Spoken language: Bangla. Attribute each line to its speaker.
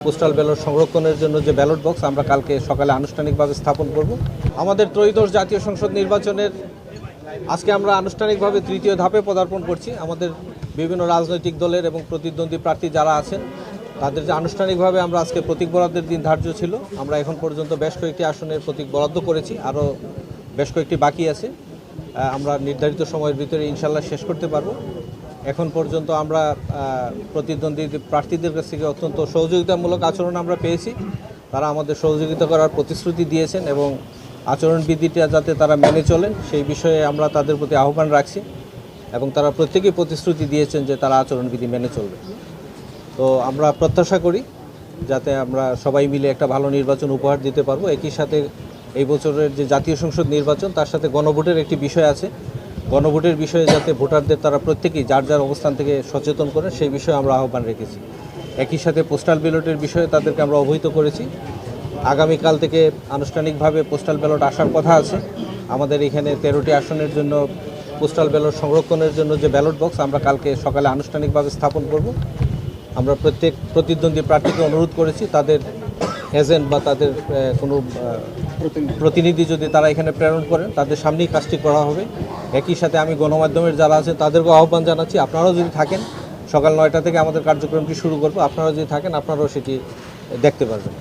Speaker 1: পোস্টাল ব্যালট সংরক্ষণের জন্য যে ব্যালট বক্স আমরা কালকে সকালে আনুষ্ঠানিকভাবে স্থাপন করব। আমাদের ত্রয়োদশ জাতীয় সংসদ নির্বাচনের আজকে আমরা আনুষ্ঠানিকভাবে তৃতীয় ধাপে পদার্পণ করছি। আমাদের বিভিন্ন রাজনৈতিক দলের এবং প্রতিদ্বন্দ্বী প্রার্থী যারা আছেন তাদের যে আনুষ্ঠানিকভাবে আমরা আজকে প্রতীক বরাদ্দের দিন ধার্য ছিল, আমরা এখন পর্যন্ত বেশ কয়েকটি আসনের প্রতীক বরাদ্দ করেছি, আরও বেশ কয়েকটি বাকি আছে। আমরা নির্ধারিত সময়ের ভিতরে ইনশাল্লাহ শেষ করতে পারবো। এখন পর্যন্ত আমরা প্রতিদ্বন্দ্বী প্রার্থীদের কাছ থেকে অত্যন্ত সহযোগিতামূলক আচরণ আমরা পেয়েছি। তারা আমাদের সহযোগিতা করার প্রতিশ্রুতি দিয়েছেন এবং আচরণবিধিটা যাতে তারা মেনে চলেন সেই বিষয়ে আমরা তাদের প্রতি আহ্বান রাখছি এবং তারা প্রত্যেকেই প্রতিশ্রুতি দিয়েছেন যে তারা আচরণবিধি মেনে চলবে। তো আমরা প্রত্যাশা করি যাতে আমরা সবাই মিলে একটা ভালো নির্বাচন উপহার দিতে পারবো। একই সাথে এই বছরের যে জাতীয় সংসদ নির্বাচন তার সাথে গণভোটের একটি বিষয় আছে। গণভোটের বিষয়ে যাতে ভোটারদের তারা প্রত্যেকেই যার যার অবস্থান থেকে সচেতন করেন সেই বিষয়ে আমরা আহ্বান রেখেছি। একই সাথে পোস্টাল ব্যালটের বিষয়ে তাদেরকে আমরা অবহিত করেছি। আগামীকাল থেকে আনুষ্ঠানিকভাবে পোস্টাল ব্যালট আসার কথা আছে। আমাদের এখানে 13টি আসনের জন্য পোস্টাল ব্যালট সংরক্ষণের জন্য যে ব্যালট বক্স আমরা কালকে সকালে আনুষ্ঠানিকভাবে স্থাপন করব। আমরা প্রত্যেক প্রতিদ্বন্দ্বী প্রার্থীকে অনুরোধ করেছি তাদের এজেন্ট বা তাদের কোনো প্রতিনিধি যদি তারা এখানে প্রেরণ করেন তাদের সামনেই কাজটি করা হবে। একই সাথে আমি গণমাধ্যমের যারা আছেন তাদেরকেও আহ্বান জানাচ্ছি, আপনারাও যদি থাকেন সকাল 9টা থেকে আমাদের কার্যক্রমটি শুরু করব, আপনারাও যদি থাকেন আপনারাও সেটি দেখতে পারবেন।